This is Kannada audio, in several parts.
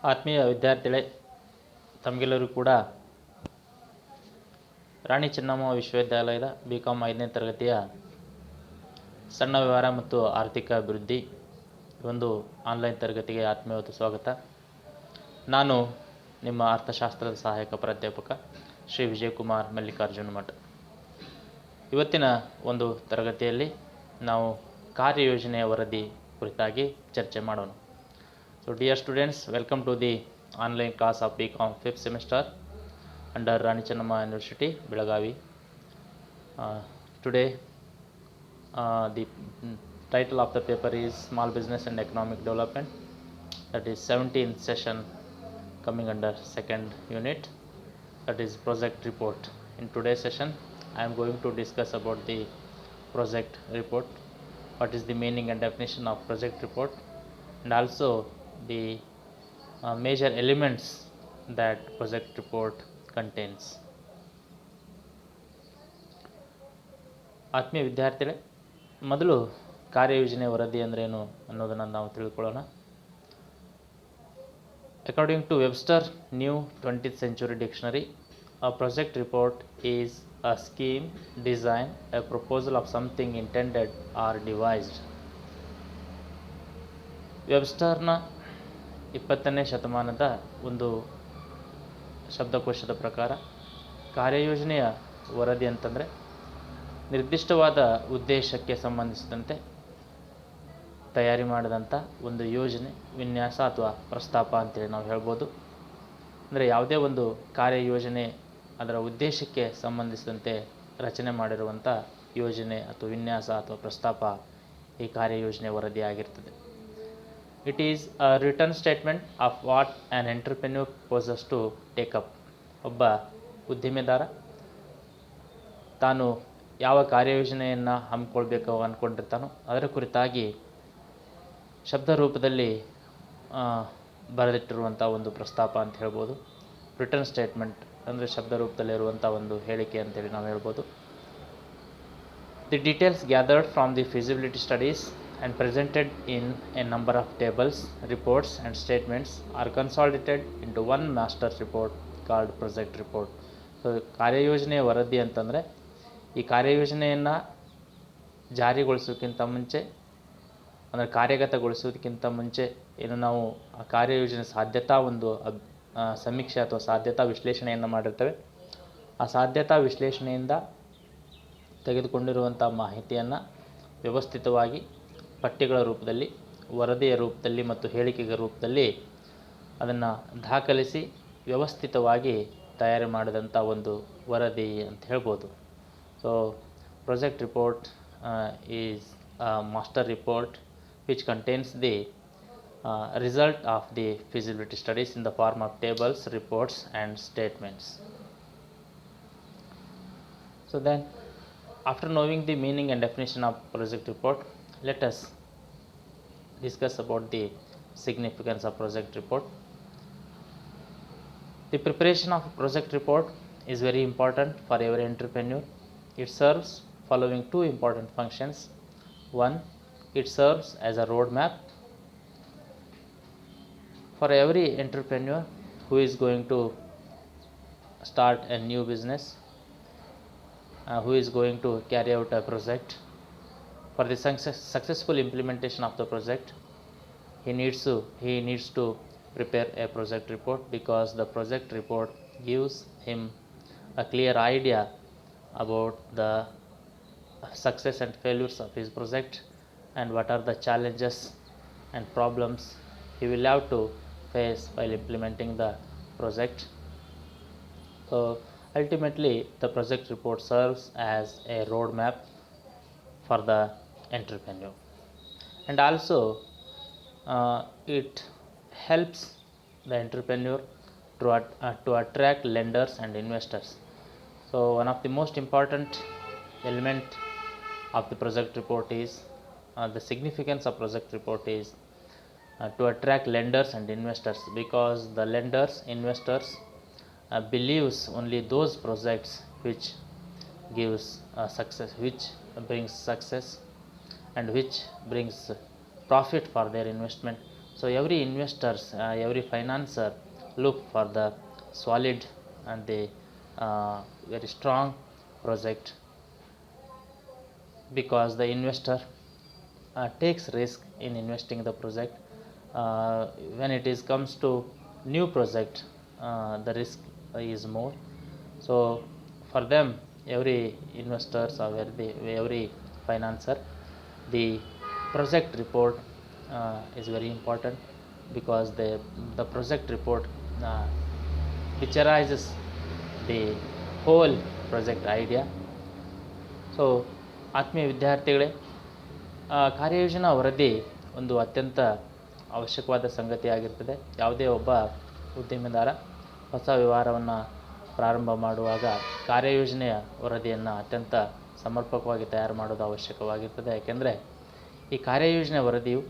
ಆತ್ಮೀಯ ವಿದ್ಯಾರ್ಥಿಗಳೇ, ತಮಗೆಲ್ಲರೂ ಕೂಡ ರಾಣಿ ಚೆನ್ನಮ್ಮ ವಿಶ್ವವಿದ್ಯಾಲಯದ BCom 5ನೇ ತರಗತಿಯ ಸಣ್ಣ ವ್ಯವಹಾರ ಮತ್ತು ಆರ್ಥಿಕ ಅಭಿವೃದ್ಧಿ ಒಂದು ಆನ್ಲೈನ್ ತರಗತಿಗೆ ಆತ್ಮೀಯವಾದ ಸ್ವಾಗತ. ನಾನು ನಿಮ್ಮ ಅರ್ಥಶಾಸ್ತ್ರದ ಸಹಾಯಕ ಪ್ರಾಧ್ಯಾಪಕ ಶ್ರೀ ವಿಜಯಕುಮಾರ್ ಮಲ್ಲಿಕಾರ್ಜುನ ಮಠ. ಇವತ್ತಿನ ಒಂದು ತರಗತಿಯಲ್ಲಿ ನಾವು ಕಾರ್ಯಯೋಜನೆಯ ವರದಿ ಕುರಿತಾಗಿ ಚರ್ಚೆ ಮಾಡೋಣ. So dear students, welcome to the online class of BCom 5th semester under Rani Chennamma University, Belagavi. Today the title of the paper is Small Business and Economic Development, that is 17th session coming under second unit, that is project report. In today's session I am going to discuss about the project report, what is the meaning and definition of project report, and also the major elements that project report contains. ಆತ್ಮೀಯ ವಿದ್ಯಾರ್ಥಿಗಳೇ, ಮೊದಲು ಕಾರ್ಯಯೋಜನೆ ವರದಿ ಅಂದ್ರೇನು ಅನ್ನೋದನ್ನು ನಾವು ತಿಳ್ಕೊಳ್ಳೋಣ. According to Webster New 20th Century Dictionary, a project report is a scheme, design, a proposal of something intended or devised. ವೆಬ್ಸ್ಟರ್ನ 20ನೇ ಶತಮಾನದ ಒಂದು ಶಬ್ದಕೋಶದ ಪ್ರಕಾರ ಕಾರ್ಯಯೋಜನೆಯ ವರದಿ ಅಂತಂದರೆ ನಿರ್ದಿಷ್ಟವಾದ ಉದ್ದೇಶಕ್ಕೆ ಸಂಬಂಧಿಸಿದಂತೆ ತಯಾರಿ ಮಾಡಿದಂಥ ಒಂದು ಯೋಜನೆ, ವಿನ್ಯಾಸ ಅಥವಾ ಪ್ರಸ್ತಾಪ ಅಂತೇಳಿ ನಾವು ಹೇಳ್ಬೋದು. ಅಂದರೆ ಯಾವುದೇ ಒಂದು ಕಾರ್ಯಯೋಜನೆ ಅದರ ಉದ್ದೇಶಕ್ಕೆ ಸಂಬಂಧಿಸಿದಂತೆ ರಚನೆ ಮಾಡಿರುವಂಥ ಯೋಜನೆ ಅಥವಾ ವಿನ್ಯಾಸ ಅಥವಾ ಪ್ರಸ್ತಾಪ ಈ ಕಾರ್ಯಯೋಜನೆ ವರದಿ ಆಗಿರ್ತದೆ. It is a written statement of what an entrepreneur proposes to take up. ಒಬ್ಬ ಉದ್ದಿಮೆದಾರ ತಾನು ಯಾವ ಕಾರ್ಯಯೋಜನೆಯನ್ನು ಹಮ್ಮಿಕೊಳ್ಬೇಕು ಅಂದ್ಕೊಂಡಿರ್ತಾನೋ ಅದರ ಕುರಿತಾಗಿ ಶಬ್ದ ರೂಪದಲ್ಲಿ ಬರೆದಿಟ್ಟಿರುವಂಥ ಒಂದು ಪ್ರಸ್ತಾಪ ಅಂತ ಹೇಳ್ಬೋದು. ರಿಟರ್ನ್ ಸ್ಟೇಟ್ಮೆಂಟ್ ಅಂದರೆ ಶಬ್ದ ರೂಪದಲ್ಲಿರುವಂಥ ಒಂದು ಹೇಳಿಕೆ ಅಂತೇಳಿ ನಾವು ಹೇಳ್ಬೋದು. The details gathered from the feasibility studies and presented in a number of tables, reports and statements are consolidated into one master report called project report. So ಕಾರ್ಯಯೋಜನೆಯ ವರದಿ ಅಂತಂದರೆ ಈ ಕಾರ್ಯಯೋಜನೆಯನ್ನು ಜಾರಿಗೊಳಿಸೋಕ್ಕಿಂತ ಮುಂಚೆ ಅಂದರೆ ಕಾರ್ಯಗತಗೊಳಿಸೋದಕ್ಕಿಂತ ಮುಂಚೆ ಏನು ನಾವು ಆ ಕಾರ್ಯಯೋಜನೆ ಸಾಧ್ಯತಾ ಒಂದು ಸಮೀಕ್ಷೆ ಅಥವಾ ಸಾಧ್ಯತಾ ವಿಶ್ಲೇಷಣೆಯನ್ನು ಮಾಡಿರ್ತೇವೆ. ಆ ಸಾಧ್ಯತಾ ವಿಶ್ಲೇಷಣೆಯಿಂದ ತೆಗೆದುಕೊಂಡಿರುವಂಥ ಮಾಹಿತಿಯನ್ನು ವ್ಯವಸ್ಥಿತವಾಗಿ ಪಠ್ಯಗಳ ರೂಪದಲ್ಲಿ, ವರದಿಯ ರೂಪದಲ್ಲಿ ಮತ್ತು ಹೇಳಿಕೆಗಳ ರೂಪದಲ್ಲಿ ಅದನ್ನು ದಾಖಲಿಸಿ ವ್ಯವಸ್ಥಿತವಾಗಿ ತಯಾರಿ ಮಾಡಿದಂಥ ಒಂದು ವರದಿ ಅಂತ ಹೇಳ್ಬೋದು. So project report is master report which contains the result of the feasibility studies in the form of tables, reports and statements. So then, after knowing the meaning and definition of project report, let us discuss about the significance of project report. The preparation of a project report is very important for every entrepreneur. It serves following two important functions. One, it serves as a roadmap for every entrepreneur who is going to start a new business, who is going to carry out a project. For the successful implementation of the project, he needs to prepare a project report, because the project report gives him a clear idea about the success and failures of his project and what are the challenges and problems he will have to face while implementing the project. So ultimately the project report serves as a roadmap for the entrepreneur, and also it helps the entrepreneur to attract lenders and investors. So one of the most important element of the project report is the significance of project report is to attract lenders and investors, because the lenders, investors believes only those projects which gives success, which brings success and which brings profit for their investment. So every investors, every financer look for the solid and the very strong project, because the investor takes risk in investing the project. When it is comes to new project, the risk is more. So for them, every investors or every financer, the project report is very important, because the project report uh, picturizes the whole project idea. So ಆತ್ಮೀಯ ವಿದ್ಯಾರ್ಥಿಗಳೇ, ಕಾರ್ಯಯೋಜನಾ ವರದಿ ಒಂದು ಅತ್ಯಂತ ಅವಶ್ಯಕವಾದ ಸಂಗತಿಯಾಗಿರ್ತದೆ. ಯಾವುದೇ ಒಬ್ಬ ಉದ್ಯಮಿದಾರ ಹೊಸ ವ್ಯವಹಾರವನ್ನು ಪ್ರಾರಂಭ ಮಾಡುವಾಗ ಕಾರ್ಯಯೋಜನೆಯ ವರದಿಯನ್ನು ಅತ್ಯಂತ ಸಮರ್ಪಕವಾಗಿ ತಯಾರು ಮಾಡೋದು ಅವಶ್ಯಕವಾಗಿರ್ತದೆ. ಯಾಕೆಂದರೆ ಈ ಕಾರ್ಯಯೋಜನೆ ವರದಿಯು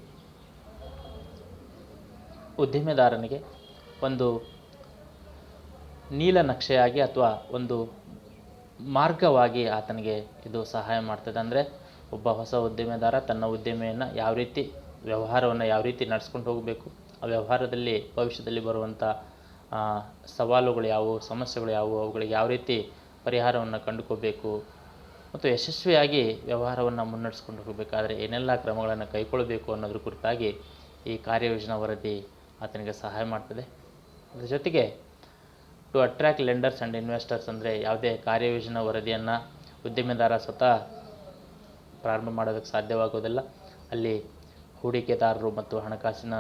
ಉದ್ಯಮಿದಾರನಿಗೆ ಒಂದು ನೀಲನಕ್ಷೆಯಾಗಿ ಅಥವಾ ಒಂದು ಮಾರ್ಗವಾಗಿ ಆತನಿಗೆ ಇದು ಸಹಾಯ ಮಾಡ್ತದೆ. ಅಂದರೆ ಒಬ್ಬ ಹೊಸ ಉದ್ಯಮಿದಾರ ತನ್ನ ಉದ್ಯಮಿಯನ್ನು ಯಾವ ರೀತಿ ವ್ಯವಹಾರವನ್ನು ಯಾವ ರೀತಿ ನಡೆಸ್ಕೊಂಡು ಹೋಗಬೇಕು, ಆ ವ್ಯವಹಾರದಲ್ಲಿ ಭವಿಷ್ಯದಲ್ಲಿ ಬರುವಂಥ ಸವಾಲುಗಳು ಯಾವುವು, ಸಮಸ್ಯೆಗಳು ಯಾವುವು, ಅವುಗಳಿಗೆ ಯಾವ ರೀತಿ ಪರಿಹಾರವನ್ನು ಕಂಡುಕೋಬೇಕು ಮತ್ತು ಯಶಸ್ವಿಯಾಗಿ ವ್ಯವಹಾರವನ್ನು ಮುನ್ನಡೆಸ್ಕೊಂಡು ಹೋಗಬೇಕಾದ್ರೆ ಏನೆಲ್ಲ ಕ್ರಮಗಳನ್ನು ಕೈಗೊಳ್ಳಬೇಕು ಅನ್ನೋದ್ರ ಕುರಿತಾಗಿ ಈ ಕಾರ್ಯಯೋಜನಾ ವರದಿ ಆತನಿಗೆ ಸಹಾಯ ಮಾಡ್ತದೆ. ಅದರ ಜೊತೆಗೆ to attract lenders and investors, ಅಂದರೆ ಯಾವುದೇ ಕಾರ್ಯಯೋಜನಾ ವರದಿಯನ್ನು ಉದ್ಯಮಿದಾರ ಸ್ವತಃ ಪ್ರಾರಂಭ ಮಾಡೋದಕ್ಕೆ ಸಾಧ್ಯವಾಗೋದಿಲ್ಲ. ಅಲ್ಲಿ ಹೂಡಿಕೆದಾರರು ಮತ್ತು ಹಣಕಾಸಿನ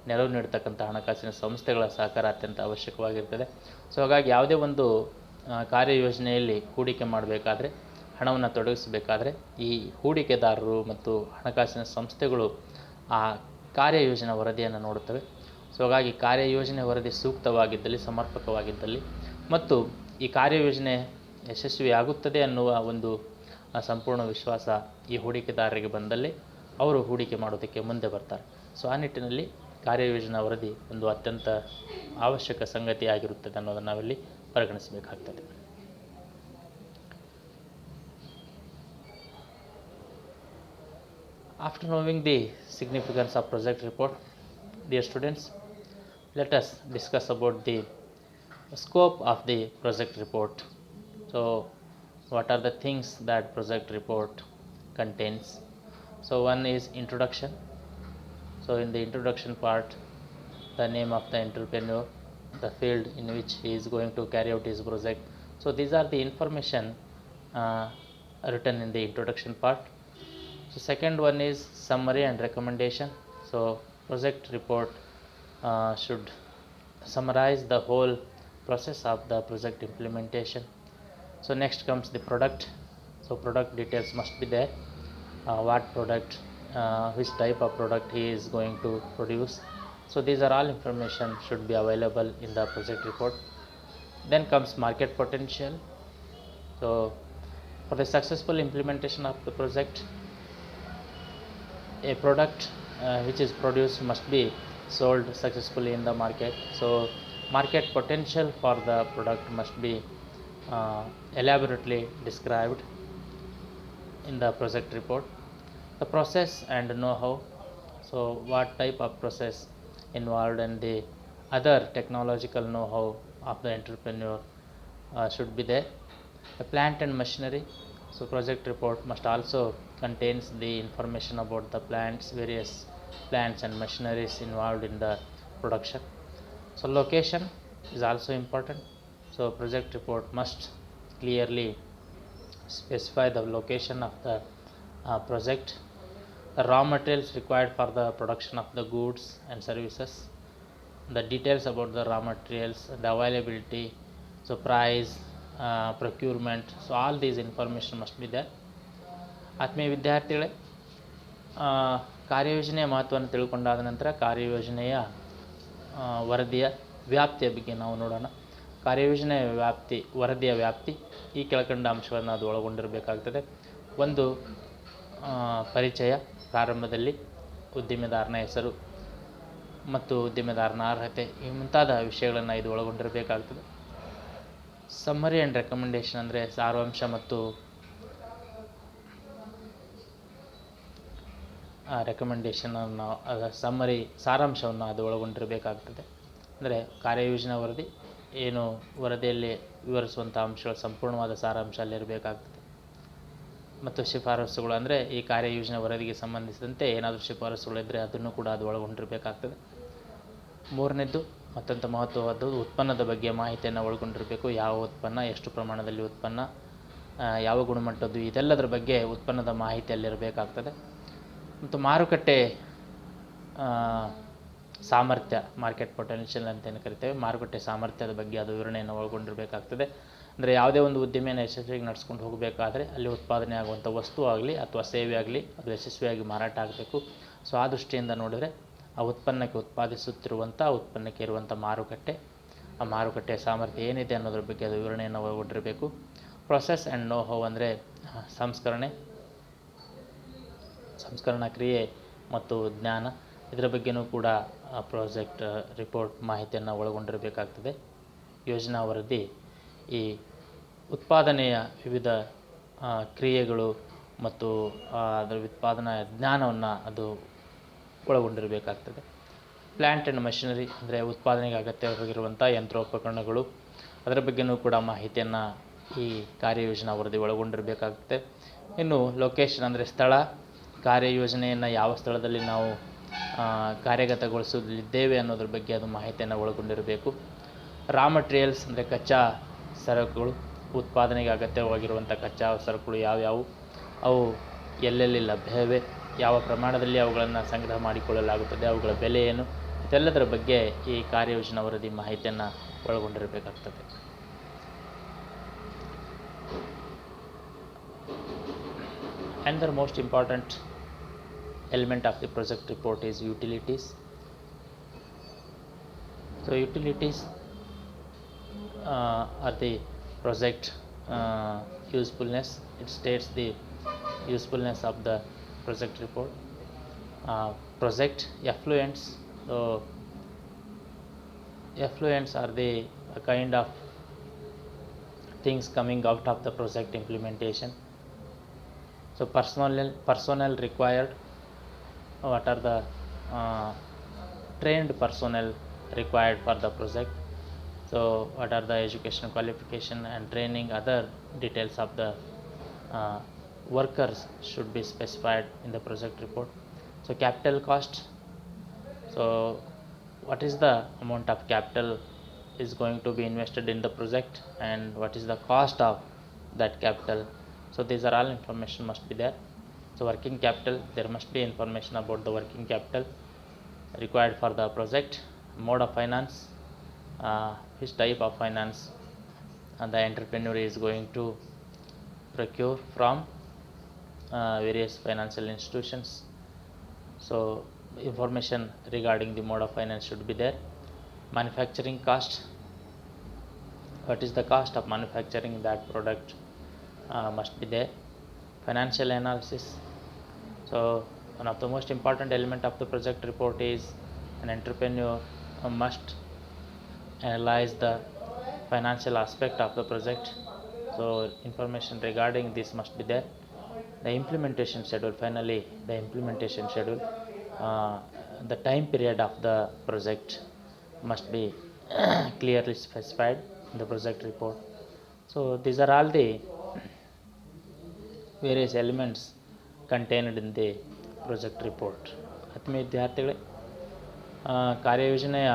ನೆರವು ನೀಡ್ತಕ್ಕಂಥ ಹಣಕಾಸಿನ ಸಂಸ್ಥೆಗಳ ಸಹಕಾರ ಅತ್ಯಂತ ಅವಶ್ಯಕವಾಗಿರ್ತದೆ. ಸೊ ಹಾಗಾಗಿ ಯಾವುದೇ ಒಂದು ಕಾರ್ಯಯೋಜನೆಯಲ್ಲಿ ಹೂಡಿಕೆ ಮಾಡಬೇಕಾದ್ರೆ, ಹಣವನ್ನು ತೊಡಗಿಸಬೇಕಾದ್ರೆ ಈ ಹೂಡಿಕೆದಾರರು ಮತ್ತು ಹಣಕಾಸಿನ ಸಂಸ್ಥೆಗಳು ಆ ಕಾರ್ಯಯೋಜನಾ ವರದಿಯನ್ನು ನೋಡುತ್ತವೆ. ಸೊ ಹಾಗಾಗಿ ಕಾರ್ಯಯೋಜನೆ ವರದಿ ಸೂಕ್ತವಾಗಿದ್ದಲ್ಲಿ, ಸಮರ್ಪಕವಾಗಿದ್ದಲ್ಲಿ ಮತ್ತು ಈ ಕಾರ್ಯಯೋಜನೆ ಯಶಸ್ವಿಯಾಗುತ್ತದೆ ಅನ್ನುವ ಒಂದು ಸಂಪೂರ್ಣ ವಿಶ್ವಾಸ ಈ ಹೂಡಿಕೆದಾರರಿಗೆ ಬಂದಲ್ಲಿ ಅವರು ಹೂಡಿಕೆ ಮಾಡೋದಕ್ಕೆ ಮುಂದೆ ಬರ್ತಾರೆ. ಸೊ ಆ ನಿಟ್ಟಿನಲ್ಲಿ ಕಾರ್ಯಯೋಜನಾ ವರದಿ ಒಂದು ಅತ್ಯಂತ ಅವಶ್ಯಕ ಸಂಗತಿಯಾಗಿರುತ್ತದೆ ಅನ್ನೋದನ್ನು ನಾವಿಲ್ಲಿ ಪರಿಗಣಿಸಬೇಕಾಗ್ತದೆ. After knowing the significance of project report, dear students, let us discuss about the scope of the project report. So what are the things that project report contains? So one is introduction. So in the introduction part, the name of the entrepreneur, the field in which he is going to carry out his project. So these are the information written in the introduction part. So second one is summary and recommendation. So project report should summarize the whole process of the project implementation. So next comes the product. So product details must be there. What product, which type of product he is going to produce. So these are all information should be available in the project report. Then comes market potential. So for the successful implementation of the project, a product which is produced must be sold successfully in the market. So market potential for the product must be elaborately described in the project report. The process and know-how. So what type of process involved and the other technological know-how of the entrepreneur should be there. The plant and machinery. So project report must also contains the information about the plants, various plants and machineries involved in the production. So location is also important. So project report must clearly specify the location of the project, the raw materials required for the production of the goods and services, the details about the raw materials, the availability, so price, procurement. So all these information must be there. ಆತ್ಮೀಯ ವಿದ್ಯಾರ್ಥಿಗಳೇ, ಕಾರ್ಯಯೋಜನೆಯ ಮಹತ್ವವನ್ನು ತಿಳ್ಕೊಂಡಾದ ನಂತರ ಕಾರ್ಯಯೋಜನೆಯ ವರದಿಯ ವ್ಯಾಪ್ತಿಯ ಬಗ್ಗೆ ನಾವು ನೋಡೋಣ. ಕಾರ್ಯಯೋಜನೆಯ ವ್ಯಾಪ್ತಿ, ವರದಿಯ ವ್ಯಾಪ್ತಿ ಈ ಕೆಳಕಂಡ ಅಂಶಗಳನ್ನು ಅದು ಒಳಗೊಂಡಿರಬೇಕಾಗ್ತದೆ. ಒಂದು, ಪರಿಚಯ, ಪ್ರಾರಂಭದಲ್ಲಿ ಉದ್ಯಮಿದಾರನ ಹೆಸರು ಮತ್ತು ಉದ್ಯಮಿದಾರನ ಅರ್ಹತೆ, ಈ ಮುಂತಾದ ವಿಷಯಗಳನ್ನು ಇದು ಒಳಗೊಂಡಿರಬೇಕಾಗ್ತದೆ. ಸಮ್ಮರಿ ಆ್ಯಂಡ್ ರೆಕಮೆಂಡೇಶನ್ ಅಂದರೆ ಸಾರಾಂಶ ಮತ್ತು ರೆಕಮೆಂಡೇಷನನ್ನು ಸಮ್ಮರಿ ಸಾರಾಂಶವನ್ನು ಅದು ಒಳಗೊಂಡಿರಬೇಕಾಗ್ತದೆ. ಅಂದರೆ ಕಾರ್ಯಯೋಜನಾ ವರದಿ ಏನು ವರದಿಯಲ್ಲಿ ವಿವರಿಸುವಂಥ ಅಂಶಗಳು ಸಂಪೂರ್ಣವಾದ ಸಾರಾಂಶ ಅಲ್ಲಿರಬೇಕಾಗ್ತದೆ. ಮತ್ತು ಶಿಫಾರಸುಗಳು ಅಂದರೆ ಈ ಕಾರ್ಯಯೋಜನಾ ವರದಿಗೆ ಸಂಬಂಧಿಸಿದಂತೆ ಏನಾದರೂ ಶಿಫಾರಸುಗಳಿದ್ದರೆ ಅದನ್ನು ಕೂಡ ಅದು ಒಳಗೊಂಡಿರಬೇಕಾಗ್ತದೆ. ಮೂರನೇದ್ದು ಅತ್ಯಂತ ಮಹತ್ವವಾದ್ದು ಉತ್ಪನ್ನದ ಬಗ್ಗೆ ಮಾಹಿತಿಯನ್ನು ಒಳಗೊಂಡಿರಬೇಕು. ಯಾವ ಉತ್ಪನ್ನ, ಎಷ್ಟು ಪ್ರಮಾಣದಲ್ಲಿ ಉತ್ಪನ್ನ, ಯಾವ ಗುಣಮಟ್ಟದ್ದು, ಇದೆಲ್ಲದರ ಬಗ್ಗೆ ಉತ್ಪನ್ನದ ಮಾಹಿತಿಯಲ್ಲಿರಬೇಕಾಗ್ತದೆ. ಮತ್ತು ಮಾರುಕಟ್ಟೆ ಸಾಮರ್ಥ್ಯ, ಮಾರ್ಕೆಟ್ ಪೊಟೆನ್ಷಿಯಲ್ ಅಂತೇನು ಕರಿತೇವೆ, ಮಾರುಕಟ್ಟೆ ಸಾಮರ್ಥ್ಯದ ಬಗ್ಗೆ ಅದು ವಿವರಣೆಯನ್ನು ಒಳಗೊಂಡಿರಬೇಕಾಗ್ತದೆ. ಅಂದರೆ ಯಾವುದೇ ಒಂದು ಉದ್ದಿಮೆಯನ್ನು ಯಶಸ್ವಿಯಾಗಿ ನಡೆಸ್ಕೊಂಡು ಹೋಗಬೇಕಾದ್ರೆ ಅಲ್ಲಿ ಉತ್ಪಾದನೆ ಆಗುವಂಥ ವಸ್ತು ಆಗಲಿ ಅಥವಾ ಸೇವೆ ಆಗಲಿ ಅದು ಯಶಸ್ವಿಯಾಗಿ ಮಾರಾಟ ಆಗಬೇಕು. ಸೊ ಆ ದೃಷ್ಟಿಯಿಂದ ನೋಡಿದರೆ ಆ ಉತ್ಪನ್ನಕ್ಕೆ, ಉತ್ಪಾದಿಸುತ್ತಿರುವಂಥ ಉತ್ಪನ್ನಕ್ಕೆ ಇರುವಂಥ ಮಾರುಕಟ್ಟೆ, ಆ ಮಾರುಕಟ್ಟೆಯ ಸಾಮರ್ಥ್ಯ ಏನಿದೆ ಅನ್ನೋದ್ರ ಬಗ್ಗೆ ಅದು ವಿವರಣೆಯನ್ನು ಒಳಗೊಂಡಿರಬೇಕು. ಪ್ರೊಸೆಸ್ ಆ್ಯಂಡ್ ನೋ ಹೌ ಅಂದರೆ ಸಂಸ್ಕರಣಾ ಕ್ರಿಯೆ ಮತ್ತು ಜ್ಞಾನ, ಇದರ ಬಗ್ಗೆಯೂ ಕೂಡ ಪ್ರಾಜೆಕ್ಟ್ ರಿಪೋರ್ಟ್ ಮಾಹಿತಿಯನ್ನು ಒಳಗೊಂಡಿರಬೇಕಾಗ್ತದೆ. ಯೋಜನಾ ವರದಿ ಈ ಉತ್ಪಾದನೆಯ ವಿವಿಧ ಕ್ರಿಯೆಗಳು ಮತ್ತು ಅದರ ಉತ್ಪಾದನಾ ಜ್ಞಾನವನ್ನು ಅದು ಒಳಗೊಂಡಿರಬೇಕಾಗ್ತದೆ. ಪ್ಲ್ಯಾಂಟ್ ಆ್ಯಂಡ್ ಮಷಿನರಿ ಅಂದರೆ ಉತ್ಪಾದನೆಗೆ ಅಗತ್ಯವಾಗಿರುವಂಥ ಯಂತ್ರೋಪಕರಣಗಳು, ಅದರ ಬಗ್ಗೆಯೂ ಕೂಡ ಮಾಹಿತಿಯನ್ನು ಈ ಕಾರ್ಯಯೋಜನಾ ವರದಿ ಒಳಗೊಂಡಿರಬೇಕಾಗುತ್ತೆ. ಇನ್ನು ಲೊಕೇಶನ್ ಅಂದರೆ ಸ್ಥಳ, ಕಾರ್ಯಯೋಜನೆಯನ್ನು ಯಾವ ಸ್ಥಳದಲ್ಲಿ ನಾವು ಕಾರ್ಯಗತಗೊಳಿಸಲಿದ್ದೇವೆ ಅನ್ನೋದ್ರ ಬಗ್ಗೆ ಅದು ಮಾಹಿತಿಯನ್ನು ಒಳಗೊಂಡಿರಬೇಕು. ರಾ ಮಟೀರಿಯಲ್ಸ್ ಅಂದರೆ ಕಚ್ಚಾ ಸರಕುಗಳು, ಉತ್ಪಾದನೆಗೆ ಅಗತ್ಯವಾಗಿರುವಂಥ ಕಚ್ಚಾ ಸರಕುಗಳು ಯಾವ್ಯಾವು, ಅವು ಎಲ್ಲೆಲ್ಲಿ ಲಭ್ಯವಿವೆ, ಯಾವ ಪ್ರಮಾಣದಲ್ಲಿ ಅವುಗಳನ್ನು ಸಂಗ್ರಹ ಮಾಡಿಕೊಳ್ಳಲಾಗುತ್ತದೆ, ಅವುಗಳ ಬೆಲೆ ಏನು, ಇದೆಲ್ಲದರ ಬಗ್ಗೆ ಈ ಕಾರ್ಯಯೋಜನಾ ವರದಿ ಮಾಹಿತಿಯನ್ನು ಒಳಗೊಂಡಿರಬೇಕಾಗ್ತದೆ. Another most important element of the project report is utilities. So utilities are the project usefulness. It states the usefulness of the project report. Project effluents. So effluents are the kind of things coming out of the project implementation. So personnel required, what are the trained personnel required for the project. So what are the education qualification and training, other details of the workers should be specified in the project report. So capital cost, so what is the amount of capital is going to be invested in the project and what is the cost of that capital. So these are all information must be there. So working capital, there must be information about the working capital required for the project. Mode of finance, which type of finance the entrepreneur is going to procure from various financial institutions. So information regarding the mode of finance should be there. Manufacturing cost, what is the cost of manufacturing that product must be there. Financial analysis, so one of the most important element of the project report is an entrepreneur must analyze the financial aspect of the project. So information regarding this must be there. The implementation schedule, finally the implementation schedule, the time period of the project must be clearly specified in the project report. So these are all the various elements contained in the project report. ಆತ್ಮೀಯ ವಿದ್ಯಾರ್ಥಿಗಳೇ, ಕಾರ್ಯಯೋಜನೆಯ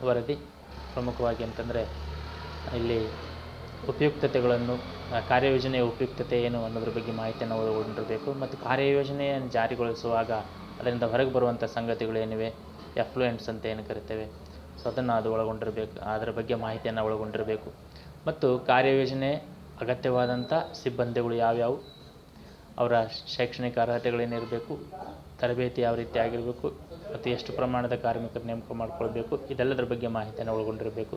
ವರದಿ ಪ್ರಮುಖವಾಗಿ ಅಂತಂದರೆ ಇಲ್ಲಿ ಉಪಯುಕ್ತತೆಗಳನ್ನು, ಕಾರ್ಯಯೋಜನೆಯ ಉಪಯುಕ್ತತೆ ಏನು ಅನ್ನೋದ್ರ ಬಗ್ಗೆ ಮಾಹಿತಿಯನ್ನು ಒಳಗೊಂಡಿರಬೇಕು. ಮತ್ತು ಕಾರ್ಯಯೋಜನೆಯನ್ನು ಜಾರಿಗೊಳಿಸುವಾಗ ಅದರಿಂದ ಹೊರಗೆ ಬರುವಂಥ ಸಂಗತಿಗಳು ಏನಿವೆ, ಎಫ್ಲುಯೆಂಟ್ಸ್ ಅಂತ ಏನು ಕರಿತೇವೆ, ಸೊ ಅದನ್ನು ಅದು ಒಳಗೊಂಡಿರಬೇಕು, ಅದರ ಬಗ್ಗೆ ಮಾಹಿತಿಯನ್ನು ಒಳಗೊಂಡಿರಬೇಕು. ಮತ್ತು ಕಾರ್ಯಯೋಜನೆ ಅಗತ್ಯವಾದಂಥ ಸಿಬ್ಬಂದಿಗಳು ಯಾವ್ಯಾವು, ಅವರ ಶೈಕ್ಷಣಿಕ ಅರ್ಹತೆಗಳೇನಿರಬೇಕು, ತರಬೇತಿ ಯಾವ ರೀತಿ ಆಗಿರಬೇಕು, ಮತ್ತು ಎಷ್ಟು ಪ್ರಮಾಣದ ಕಾರ್ಮಿಕರು ನೇಮಕ ಮಾಡಿಕೊಳ್ಬೇಕು, ಇದೆಲ್ಲದರ ಬಗ್ಗೆ ಮಾಹಿತಿಯನ್ನು ಒಳಗೊಂಡಿರಬೇಕು.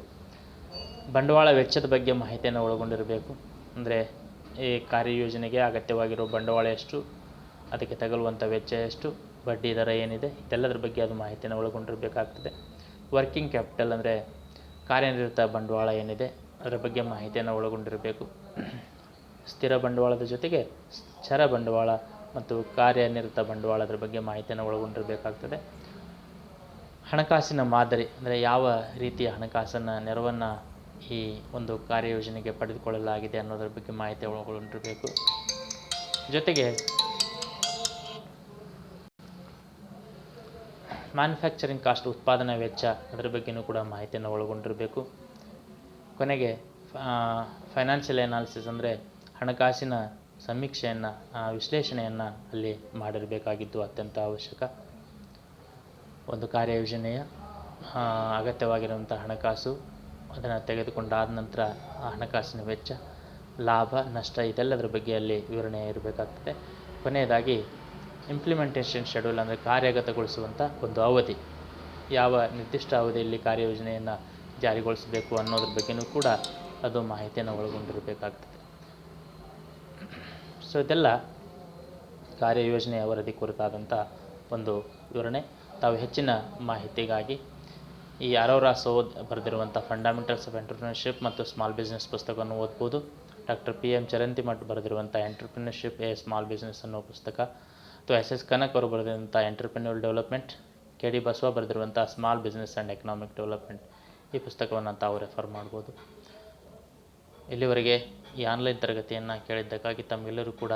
ಬಂಡವಾಳ ವೆಚ್ಚದ ಬಗ್ಗೆ ಮಾಹಿತಿಯನ್ನು ಒಳಗೊಂಡಿರಬೇಕು. ಅಂದರೆ ಈ ಕಾರ್ಯಯೋಜನೆಗೆ ಅಗತ್ಯವಾಗಿರೋ ಬಂಡವಾಳ ಎಷ್ಟು, ಅದಕ್ಕೆ ತಗಲುವಂಥ ವೆಚ್ಚ ಎಷ್ಟು, ಬಡ್ಡಿ ದರ ಏನಿದೆ, ಇದೆಲ್ಲದರ ಬಗ್ಗೆ ಅದು ಮಾಹಿತಿಯನ್ನು ಒಳಗೊಂಡಿರಬೇಕಾಗ್ತದೆ. ವರ್ಕಿಂಗ್ ಕ್ಯಾಪಿಟಲ್ ಅಂದರೆ ಕಾರ್ಯನಿರತ ಬಂಡವಾಳ ಏನಿದೆ ಅದರ ಬಗ್ಗೆ ಮಾಹಿತಿಯನ್ನು ಒಳಗೊಂಡಿರಬೇಕು. ಸ್ಥಿರ ಬಂಡವಾಳದ ಜೊತೆಗೆ ಚರ ಬಂಡವಾಳ ಮತ್ತು ಕಾರ್ಯನಿರತ ಬಂಡವಾಳದ ಬಗ್ಗೆ ಮಾಹಿತಿಯನ್ನು ಒಳಗೊಂಡಿರಬೇಕಾಗ್ತದೆ. ಹಣಕಾಸಿನ ಮಾದರಿ ಅಂದರೆ ಯಾವ ರೀತಿಯ ಹಣಕಾಸನ್ನು ನೆರವನ್ನು ಈ ಒಂದು ಕಾರ್ಯಯೋಜನೆಗೆ ಪಡೆದುಕೊಳ್ಳಲಾಗಿದೆ ಅನ್ನೋದರ ಬಗ್ಗೆ ಮಾಹಿತಿ ಒಳಗೊಂಡಿರಬೇಕು. ಜೊತೆಗೆ ಮ್ಯಾನುಫ್ಯಾಕ್ಚರಿಂಗ್ ಕಾಸ್ಟ್, ಉತ್ಪಾದನಾ ವೆಚ್ಚ, ಅದರ ಬಗ್ಗೆಯೂ ಕೂಡ ಮಾಹಿತಿಯನ್ನು ಒಳಗೊಂಡಿರಬೇಕು. ಕೊನೆಗೆ ಫೈನಾನ್ಷಿಯಲ್ ಅನಾಲಿಸಿಸ್ ಅಂದರೆ ಹಣಕಾಸಿನ ಸಮೀಕ್ಷೆಯನ್ನು, ವಿಶ್ಲೇಷಣೆಯನ್ನು ಅಲ್ಲಿ ಮಾಡಿರಬೇಕಾಗಿದ್ದು ಅತ್ಯಂತ ಅವಶ್ಯಕ. ಒಂದು ಕಾರ್ಯಯೋಜನೆಯ ಅಗತ್ಯವಾಗಿರುವಂಥ ಹಣಕಾಸು, ಅದನ್ನು ತೆಗೆದುಕೊಂಡಾದ ನಂತರ ಆ ಹಣಕಾಸಿನ ವೆಚ್ಚ, ಲಾಭ ನಷ್ಟ, ಇದೆಲ್ಲದರ ಬಗ್ಗೆ ಅಲ್ಲಿ ವಿವರಣೆ ಇರಬೇಕಾಗ್ತದೆ. ಕೊನೆಯದಾಗಿ ಇಂಪ್ಲಿಮೆಂಟೇಷನ್ ಶೆಡ್ಯೂಲ್ ಅಂದರೆ ಕಾರ್ಯಗತಗೊಳಿಸುವಂಥ ಒಂದು ಅವಧಿ, ಯಾವ ನಿರ್ದಿಷ್ಟ ಅವಧಿಯಲ್ಲಿ ಕಾರ್ಯಯೋಜನೆಯನ್ನು ಜಾರಿಗೊಳಿಸಬೇಕು ಅನ್ನೋದ್ರ ಬಗ್ಗೆಯೂ ಕೂಡ ಅದು ಮಾಹಿತಿಯನ್ನು ಒಳಗೊಂಡಿರಬೇಕಾಗ್ತದೆ. ಸೊ ಇದೆಲ್ಲ ಕಾರ್ಯಯೋಜನೆಯ ವರದಿ ಕುರಿತಾದಂಥ ಒಂದು ವಿವರಣೆ. ತಾವು ಹೆಚ್ಚಿನ ಮಾಹಿತಿಗಾಗಿ ಈ ಅರೋರಾ ಸೋದ್ ಬರೆದಿರುವಂಥ ಫಂಡಮೆಂಟಲ್ಸ್ ಆಫ್ ಎಂಟರ್ಪ್ರಿನರ್ಶಿಪ್ ಮತ್ತು ಸ್ಮಾಲ್ ಬಿಸ್ನೆಸ್ ಪುಸ್ತಕವನ್ನು ಓದ್ಬೋದು. ಡಾಕ್ಟರ್ PM ಚರಂತಿಮಠ್ ಬರೆದಿರುವಂಥ ಎಂಟರ್ಪ್ರಿನರ್ಶಿಪ್ ಎ ಸ್ಮಾಲ್ ಬಿಸ್ನೆಸ್ ಅನ್ನೋ ಪುಸ್ತಕ, ಅಥವಾ SS ಕನಕ್ ಅವರು ಬರೆದಿರುವಂಥ ಎಂಟರ್ಪ್ರಿನ್ಯೂರ್ ಡೆವಲಪ್ಮೆಂಟ್, KD ಬಸವ ಬರೆದಿರುವಂಥ small business and economic development, ಈ ಪುಸ್ತಕವನ್ನು ತಾವು ರೆಫರ್ ಮಾಡ್ಬೋದು. ಇಲ್ಲಿವರೆಗೆ ಈ ಆನ್ಲೈನ್ ತರಗತಿಯನ್ನು ಕೇಳಿದ್ದಕ್ಕಾಗಿ ತಮಗೆಲ್ಲರೂ ಕೂಡ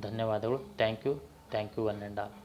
ಧನ್ಯವಾದಗಳು. Thank you one and all.